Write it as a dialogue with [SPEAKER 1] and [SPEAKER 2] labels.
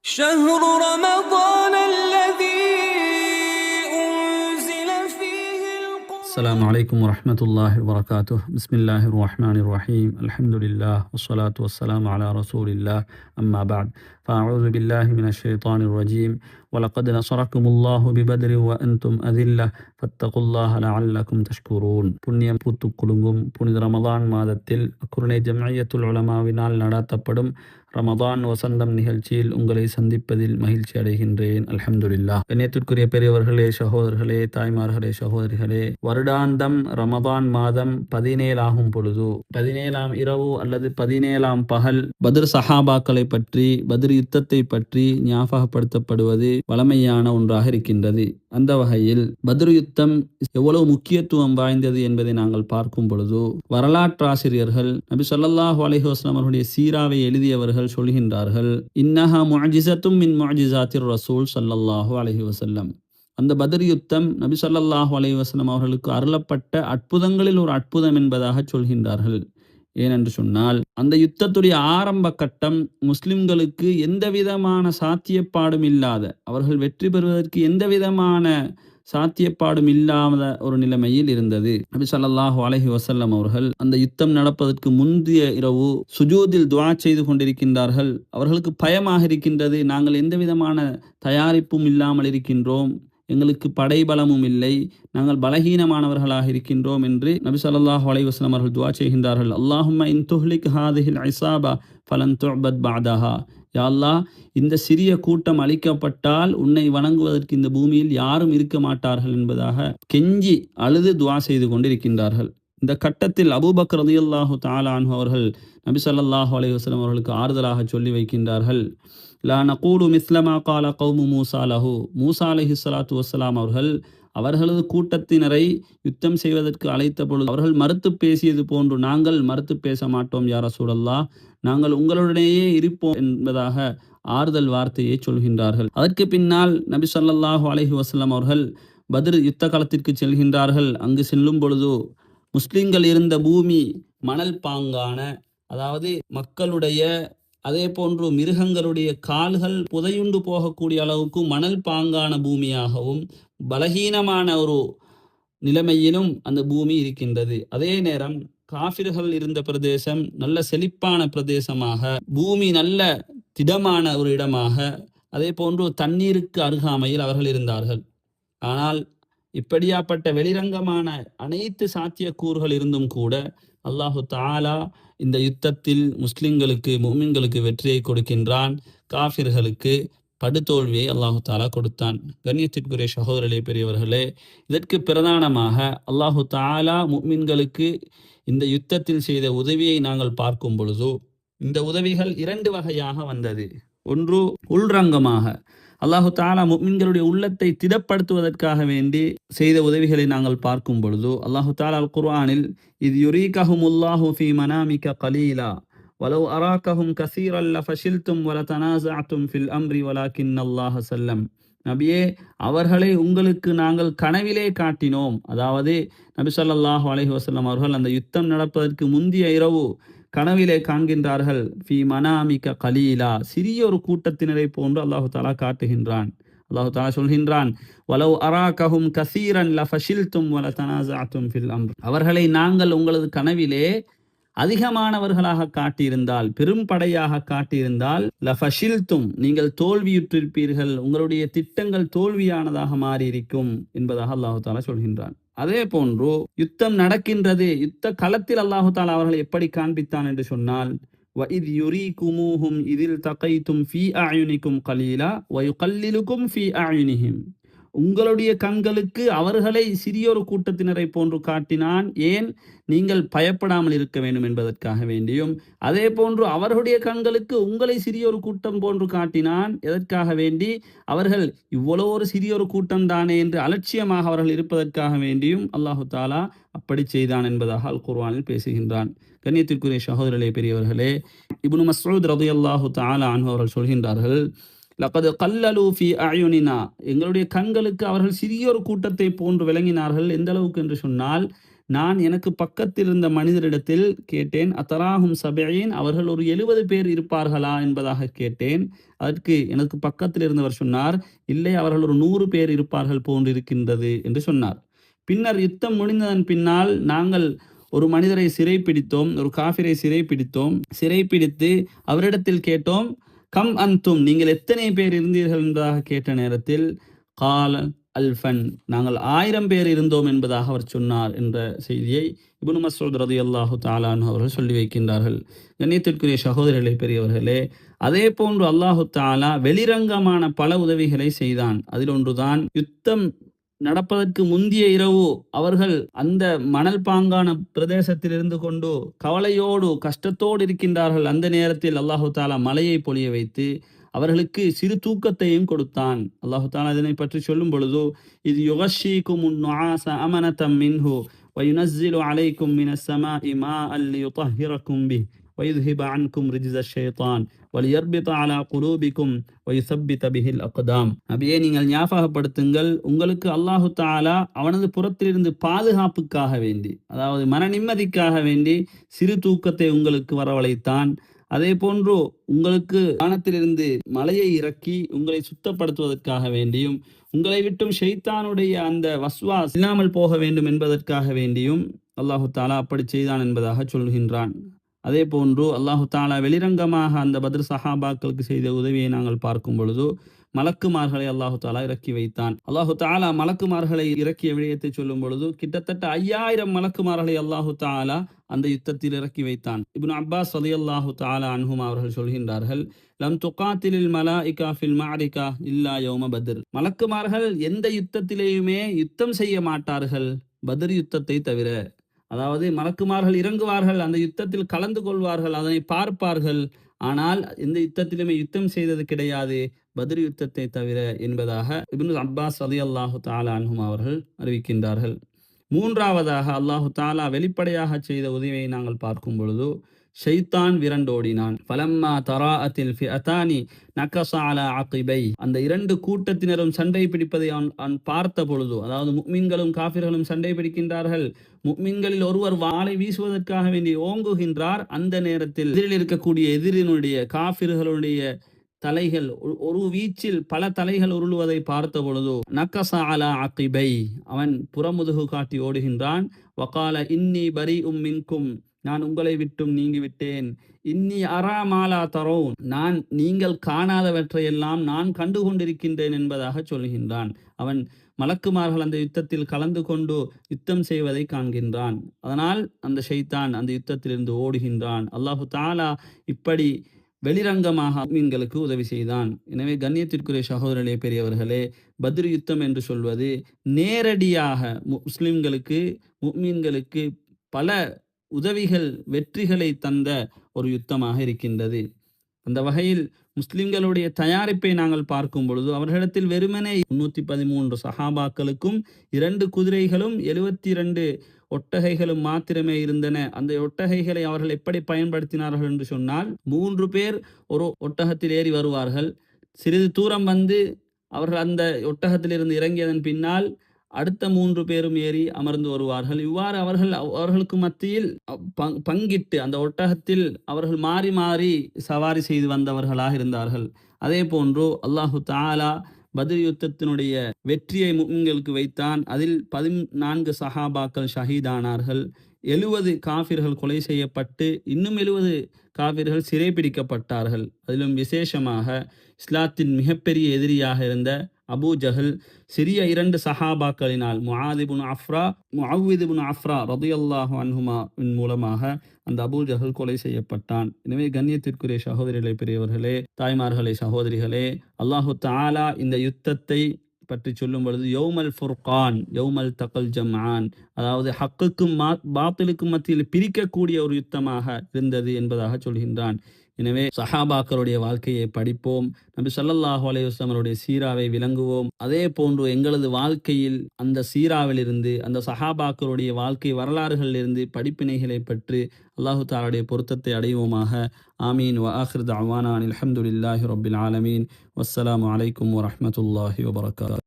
[SPEAKER 1] شهر رمضان الذي أنزل فيه
[SPEAKER 2] السلام عليكم ورحمة الله وبركاته. بسم الله الرحمن الرحيم. الحمد لله والصلاة والسلام على رسول الله. أما بعد فأعوذ بالله من الشيطان الرجيم. ولقد نصركم الله ببدر وأنتم أذلة فاتقوا الله لعلكم تشكرون. புண்ணியம் பூத்துக் குலுங்கும் புனித ரமதான் மாதத்தில் குர்னை ஜம்இய்யத்துல் உலமாவினால் நடாத்தப்படும் ரமதான் வசந்தம் நிகழ்ச்சியில் உங்களை சந்திப்பதில் மகிழ்ச்சி அடைகின்றேன். அல்ஹம்துலில்லாஹ். கண்ணியத்திற்குரிய பெரியவர்களே, சகோதரர்களே, தாய்மார்களே, சகோதரிகளே, வருடாந்தம் ரமதான் மாதம் 17 ஆகும் பொழுது 17ஆம் இரவு அல்லது 17ஆம் பகல் பத்ர் சஹாபாக்களை பற்றி, பத்ர் யுத்தத்தை பற்றி ஞாபகப்படுத்தப்படுவது வழமையான ஒன்றாக இருக்கின்றது. அந்த வகையில் பத்ர் யுத்தம் எவ்வளவு முக்கியத்துவம் வாய்ந்தது என்பதை நாங்கள் பார்க்கும் பொழுது வரலாற்றாசிரியர்கள் நபி ஸல்லல்லாஹு அலைஹி வஸல்லம் அவர்களுடைய சீராவை எழுதியவர்கள் சொல்கின்றார்கள், இன்னஹா முஅஜிஸத்தும் மின் முஅஜிஸாத்திர் ரசூல் ஸல்லல்லாஹு அலைஹி வஸல்லம். அந்த பத்ர் யுத்தம் நபி ஸல்லல்லாஹு அலைஹி வஸல்லம் அவர்களுக்கு அருளப்பட்ட அற்புதங்களில் ஒரு அற்புதம் என்பதாக சொல்கின்றார்கள். ஏனென்று சொன்னால், அந்த யுத்தத்துடைய ஆரம்ப கட்டம் முஸ்லிம்களுக்கு எந்த விதமான சாத்தியப்பாடும் இல்லாத, அவர்கள் வெற்றி பெறுவதற்கு எந்த விதமான சாத்தியப்பாடும் இல்லாத ஒரு நிலைமையில் இருந்தது. நபி ஸல்லல்லாஹு அலைஹி வஸல்லம் அவர்கள் அந்த யுத்தம் நடப்பதற்கு முந்தைய இரவு சுஜூதில் துஆ செய்து கொண்டிருக்கின்றார்கள். அவர்களுக்கு பயமாக இருக்கின்றது, நாங்கள் எந்த விதமான தயாரிப்பும் இல்லாமல் இருக்கின்றோம், எங்களுக்கு படைபலமும் இல்லை, நாங்கள் பலகீனமானவர்களாக இருக்கின்றோம் என்று நபி ஸல்லல்லாஹு அலைஹி வஸல்லம் அவர்கள் துஆ செய்கின்றார்கள். அல்லாஹும்ம இன் துஹ்லிக் ஹாதிஹில் இஸாபா ஃபலன் துஅபத் பஅதஹா. யா அல்லாஹ், இந்த சிறிய கூட்டம் அழிக்கப்பட்டால் உன்னை வணங்குவதற்கு இந்த பூமியில் யாரும் இருக்க மாட்டார்கள் என்பதாக கெஞ்சி அழுது துஆ செய்து கொண்டிருக்கின்றார்கள். இந்த கட்டத்தில் அபூபக்கர் ரலியல்லாஹு தஆலா அன்ஹு அவர்கள் நபி ஸல்லல்லாஹு அலைஹி வஸல்லம் அவர்களுக்கு ஆறுதலாக சொல்லி வைக்கின்றார்கள், லா நகூலு மிஸ்லமா கால கௌமு மூசா லஹு. மூசா அலைஹிஸ்ஸலாத்து வஸ்ஸலாம் அவர்களது கூட்டத்தினரை யுத்தம் செய்வதற்கு அழைத்த பொழுது அவர்கள் மறுத்து பேசியது போன்று நாங்கள் மறுத்து பேச மாட்டோம் யா ரசூலல்லாஹ், நாங்கள் உங்களுடனேயே இருப்போம் என்பதாக ஆறுதல் வார்த்தையை சொல்கின்றார்கள். அதற்கு பின்னால் நபி ஸல்லல்லாஹு அலைஹி வஸல்லம் அவர்கள் பத்ர் யுத்த களத்திற்கு செல்கின்றார்கள். அங்கு செல்லும் பொழுது முஸ்லிம்கள் இருந்த பூமி மணல் பாங்கான, அதாவது மக்களுடைய அதே போன்று மிருகங்களுடைய கால்கள் புதையுண்டு போகக்கூடிய அளவுக்கு மணல் பாங்கான பூமியாகவும் பலகீனமான ஒரு நிலைமையிலும் அந்த பூமி இருக்கின்றது. அதே நேரம் காஃபிர்கள் இருந்த பிரதேசம் நல்ல செழிப்பான பிரதேசமாக, பூமி நல்ல திடமான ஒரு இடமாக, அதே போன்று தண்ணீருக்கு அருகாமையில் அவர்கள் இருந்தார்கள். ஆனால் இப்படியாப்பட்ட வெளிரங்கமான அனைத்து சாத்தியக்கூறுகள் இருந்தும் கூட அல்லாஹு தஆலா இந்த யுத்தத்தில் முஸ்லிம்களுக்கு, முஃமின்களுக்கு வெற்றியை கொடுக்கின்றான். காஃபிர்களுக்கு படுதோல்வியை அல்லாஹு தஆலா கொடுத்தான். கண்ணியத்திற்குரிய சகோதரர்களே, பெரியவர்களே, இதற்கு பிரதானமாக அல்லாஹு தஆலா முஃமின்களுக்கு இந்த யுத்தத்தில் செய்த உதவியை நாங்கள் பார்க்கும் பொழுது இந்த உதவிகள் 2 வகையாக வந்தது. ஒன்று உள்ரங்கமாக அல்லாஹு தஆலா முஃமின்களுடைய உள்ளத்தை திடப்படுத்துவதற்காக வேண்டி செய்த உதவிகளை நாங்கள் பார்க்கும் பொழுது அல்லாஹு தஆலா அல் குர்ஆனில் இத் யுரீகஹுமுல்லாஹு ஃபீ மனாமிக கலீலா வலவ் அராகஹும் கஸீரன் லஃபஷில்தும் வலதனாஸஅதும் ஃபில் அம்ரி வலாக்கின்னல்லாஹ ஸல்லம். நபியே, அவர்களை உங்களுக்கு நாங்கள் கனவிலே காட்டினோம். அதாவது நபி ஸல்லல்லாஹு அலைஹி வஸல்லம் அவர்கள் அந்த யுத்தம் நடப்பதற்கு முந்தைய இரவு கனவிலே காண்கின்றார்கள். ஃபீ மனாமிக கலீலா, சிறிய ஒரு கூட்டத்தினரை போன்று அல்லாஹு தஆலா காட்டுகின்றான். அல்லாஹு தஆலா சொல்கின்றான், வலவ் அராகஹும் கஸீரன் லஃபஷில்தும் வலதனாஸஅதும் ஃபில் அம்ர். அவர்களை நாங்கள் உங்களது கனவிலே அதிகமானவர்களாக காட்டியிருந்தால், பெரும் படையாக காட்டியிருந்தால், லஃபஷில்தும், நீங்கள் தோல்வியுற்றிருப்பீர்கள், உங்களுடைய திட்டங்கள் தோல்வியானதாக மாறியிருக்கும் என்பதாக அல்லாஹு தஆலா சொல்கின்றான். அதே போன்று யுத்தம் நடக்கின்றது, யுத்த களத்தில் அல்லாஹு தஆலா அவர்களை எப்படி காண்பித்தான் என்று சொன்னால், வஇத் யுரீகுமூஹும் இதில் தகைத்தும் ஃபீ அயுனிக்கும் கலீலா வயுகல்லிலுக்கும் ஃபீ அயுனிஹிம். உங்களுடைய கண்களுக்கு அவர்களை சிறியொரு கூட்டத்தினரை போன்று காட்டினான். ஏன்? நீங்கள் பயப்படாமல் இருக்க வேண்டும் என்பதற்காக வேண்டியும். அதே போன்று அவர்களுடைய கண்களுக்கு உங்களை சிறியொரு கூட்டம் போன்று காட்டினான். எதற்காக வேண்டி? அவர்கள் இவ்வளவு ஒரு சிறியொரு கூட்டம் தானே என்று அலட்சியமாக அவர்கள் இருப்பதற்காக வேண்டியும் அல்லாஹு தஆலா அப்படி செய்தான் என்பதாக அல் குர்ஆனில் பேசுகின்றான். கண்ணியத்திற்குரிய சகோதரர்களே, பெரியவர்களே, இப்னு மஸ்ஊத் ரலியல்லாஹு தஆலா அன்ஹு அவர்கள் சொல்கின்றார்கள், லகத் கல்லலு ஃபீ அயுனினா, எங்களுடைய கண்களுக்கு அவர்கள் சிறியொரு கூட்டத்தை போன்று விளங்கினார்கள். எந்த அளவுக்கு என்று சொன்னால், நான் எனக்கு பக்கத்தில் இருந்த மனிதரிடத்தில் கேட்டேன், அத்தராஹும் சபீன், அவர்கள் ஒரு 70 பேர் இருப்பார்களா என்பதாக கேட்டேன். அதற்கு எனக்கு பக்கத்தில் இருந்தவர் சொன்னார், இல்லை, அவர்கள் ஒரு 100 பேர் இருப்பார்கள் போன்றிருக்கின்றது என்று சொன்னார். பின்னர் யுத்தம் முடிந்ததன் பின்னால் நாங்கள் ஒரு மனிதரை சிறைப்பிடித்தோம், ஒரு காஃபிரை சிறைப்பிடித்தோம். சிறைப்பிடித்து அவரிடத்தில் கேட்டோம், கம் அன்தும், நீங்கள் எத்தனை பேர் இருந்தீர்கள் என்பதாக கேட்ட நேரத்தில், கால அல்ஃபன், நாங்கள் 1000 பேர் இருந்தோம் என்பதாக அவர் சொன்னார் என்ற செய்தியை இப்னு மஸ்ஊத் ரலியல்லாஹு தஆலா அன்ஹு அவர்கள் சொல்லி வைக்கின்றார்கள். கண்ணியத்திற்குரிய சகோதரர்களே, பெரியவர்களே, அதே போன்று அல்லாஹு தஆலா வெளிரங்கமான பல உதவிகளை செய்தான். அதில் ஒன்றுதான் யுத்தம் நடப்பதற்கு முந்திய இரவு அவர்கள் அந்த மணல் பாங்கான பிரதேசத்தில் இருந்து கொண்டு கவலையோடு கஷ்டத்தோடு இருக்கின்றார்கள். அந்த நேரத்தில் அல்லாஹு தாலா மலையை பொழிய வைத்து அவர்களுக்கு சிறு தூக்கத்தையும் கொடுத்தான். அல்லாஹு தாலா இதனை பற்றி சொல்லும் பொழுது, இது யுகஷீகுமுன் நுஆஸ அமனதம் மின்ஹு வயுனஸ்ஸிலு அலைக்கும் மினஸ் ஸமாஇ மாஅன் லியுطஹிரக்கும் பிஹ் வயுذஹிப அன்கும் ரிஜ்ஸ ஷைத்தான் வலியர்பித அலா குலூபிக்கும் வயுஸப்பித பிஹில் அக்தாம். நபியே, நீங்கள் ஞாபகப்படுத்துங்கள், உங்களுக்கு அல்லாஹு தஆலா அவனது புறத்திலிருந்து பாதுகாப்புக்காக வேண்டி, அதாவது மன நிம்மதிக்காக வேண்டி சிறு தூக்கத்தை உங்களுக்கு வரவழைத்தான். அதே போன்று உங்களுக்கு வானத்திலிருந்து மலையை இறக்கி உங்களை சுத்தப்படுத்துவதற்காக வேண்டியும், உங்களை விட்டும் ஷைத்தானுடைய அந்த வஸ்வாஸ் இல்லாமல் போக வேண்டும் என்பதற்காக வேண்டியும் அல்லாஹு தாலா அப்படி செய்தான் என்பதாக சொல்கின்றான். அதே போன்று அல்லாஹு தாலா வெளிரங்கமாக அந்த பத்ர் சஹாபாக்களுக்கு செய்த உதவியை நாங்கள் பார்க்கும் பொழுது, மலக்குமார்களை அல்லாஹு தாலா இறக்கி வைத்தான். அல்லாஹு தாலா மலக்குமார்களை இறக்கிய விடயத்தை சொல்லும் பொழுது, கிட்டத்தட்ட 5000 மலக்குமார்களை அல்லாஹு தாலா அந்த யுத்தத்தில் இறக்கி வைத்தான். இப்னு அப்பாஸ் ரலியல்லாஹு தஆலா அன்ஹுமா அவர்கள் சொல்கின்றார்கள், லம் துகாத்திலில் மலாயிகா ஃபில் மஅரிகா இல்லா யௌம பத்ர், மலக்குமார்கள் எந்த யுத்தத்திலேயுமே யுத்தம் செய்ய மாட்டார்கள் பத்ர் யுத்தத்தை தவிர. அதாவது மலக்குமார்கள் இறங்குவார்கள், அந்த யுத்தத்தில் கலந்து கொள்வார்கள், அதனை பார்ப்பார்கள், ஆனால் எந்த யுத்தத்திலுமே யுத்தம் செய்தது கிடையாது பத்ர் யுத்தத்தை தவிர என்பதாக இப்னு அப்பாஸ் ரலியல்லாஹு தஆலா அன்ஹுமா அவர்கள் அறிவிக்கின்றார்கள். மூன்றாவதாக அல்லாஹு தாலா வெளிப்படையாக செய்த உதவியை நாங்கள் பார்க்கும் பொழுது, ஷைத்தான் விரண்டோடினான். ஃபலம்மா தராஅத்தில் ஃபிஅதானி நகஸ அலா அகிபை, அந்த இரண்டு கூட்டத்தினரும் சண்டை பிடிப்பதை அவன் பார்த்த பொழுது, அதாவது முஃமின்களும் காஃபிர்களும் சண்டை பிடிக்கின்றார்கள், முஃமின்களில் ஒருவர் வாளை வீசுவதற்காக வேண்டி ஓங்குகின்றார். அந்த நேரத்தில் எதிரில் இருக்கக்கூடிய எதிரினுடைய காஃபிர்களுடைய தலைகள் ஒரு வீச்சில் பல தலைகள் உருளுவதை பார்த்த பொழுது, நக்கஸ அலா அகிபை, அவன் புறமுதுகு காட்டி ஓடுகின்றான். வகால இன்னி பரீஉம் மின்கும், நான் உங்களை விட்டும் நீங்கிவிட்டேன். இன்னி அரா மாலா தரவுன், நான் நீங்கள் காணாதவற்றையெல்லாம் நான் கண்டு கொண்டிருக்கின்றேன் என்பதாக சொல்கின்றான். அவன் மலக்குமார்கள் அந்த யுத்தத்தில் கலந்து கொண்டு யுத்தம் செய்வதை காண்கின்றான். அதனால் அந்த ஷைத்தான் அந்த யுத்தத்திலிருந்து ஓடுகின்றான். அல்லாஹு தாலா இப்படி வெளிரங்கமாக முஃமின்களுக்கு உதவி செய்தான். எனவே கண்ணியத்திற்குரிய சகோதரர்களே, பெரியவர்களே, பத்ர் யுத்தம் என்று சொல்வது நேரடியாக முஸ்லிம்களுக்கு முஃமின்களுக்கு பல உதவிகள் வெற்றிகளை தந்த ஒரு யுத்தமாக இருக்கின்றது. அந்த வகையில் முஸ்லிம்களுடைய தயாரிப்பை நாங்கள் பார்க்கும் பொழுது, அவர்களிடத்தில் வெறுமனே 313 சஹாபாக்களுக்கும் 2 குதிரைகளும் 72 ஒட்டகைகளும் மாத்திரமே இருந்தன. அந்த ஒட்டகைகளை அவர்கள் எப்படி பயன்படுத்தினார்கள் என்று சொன்னால், 3 பேர் ஒரு ஒட்டகத்தில் ஏறி வருவார்கள். சிறிது தூரம் வந்து அவர்கள் அந்த ஒட்டகத்திலிருந்து இறங்கியதன் பின்னால் அடுத்த 3 பேரும் ஏறி அமர்ந்து வருவார்கள். இவ்வாறு அவர்களுக்கு மத்தியில் பங்கிட்டு அந்த ஒட்டகத்தில் அவர்கள் மாறி மாறி சவாரி செய்து வந்தவர்களாக இருந்தார்கள். அதே போன்று அல்லாஹு தஆலா பத்ர் யுத்தத்தினுடைய வெற்றியை முஃமின்களுக்கு வைத்தான். அதில் 14 சஹாபாக்கள் ஷஹீதானார்கள். 70 காஃபிர்கள் கொலை செய்யப்பட்டு இன்னும் 70 காஃபிர்கள் சிறைபிடிக்கப்பட்டார்கள். அதிலும் விசேஷமாக இஸ்லாத்தின் மிகப்பெரிய எதிரியாக இருந்த அபூ ஜஹல் சிறிய 2 சஹாபாக்களினால் முஆத் இப்னு அஃப்ரா ரலியல்லாஹு அன்ஹுமா மூலமாக அந்த அபூ ஜஹல் கொலை செய்யப்பட்டான். எனவே கண்ணியத்திற்குரிய சகோதரிகளே, பெரியவர்களே, தாய்மார்களே, சகோதரிகளே, அல்லாஹு தஆலா இந்த யுத்தத்தை பற்றி சொல்லும் பொழுது யௌமல் ஃபுர்கான் யௌமல் தகல் ஜம்ஆன், அதாவது ஹக்குக்கும் பாத்திலுக்கும் மத்தியில் பிரிக்கக்கூடிய ஒரு யுத்தமாக இருந்தது என்பதாக சொல்கின்றான். எனவே சஹாபாக்களுடைய வாழ்க்கையை படிப்போம், நபி ஸல்லல்லாஹு அலைஹி வஸல்லம் அவருடைய சீராவை விளங்குவோம். அதே போன்று எங்களது வாழ்க்கையில் அந்த சீராவிலிருந்து, அந்த சஹாபாக்களுடைய வாழ்க்கை வரலாறுகளிலிருந்து படிப்பினைகளை பெற்று அல்லாஹு தஆலாவுடைய பொருத்தத்தை அடைவோமாக. ஆமீன். வ ஆகிரு தஅவானா அல்ஹம்துலில்லாஹி ரப்பில் ஆலமீன். வஸ்ஸலாமு அலைக்கும் வரஹ்மத்துல்லாஹி வபரகாத்துஹு.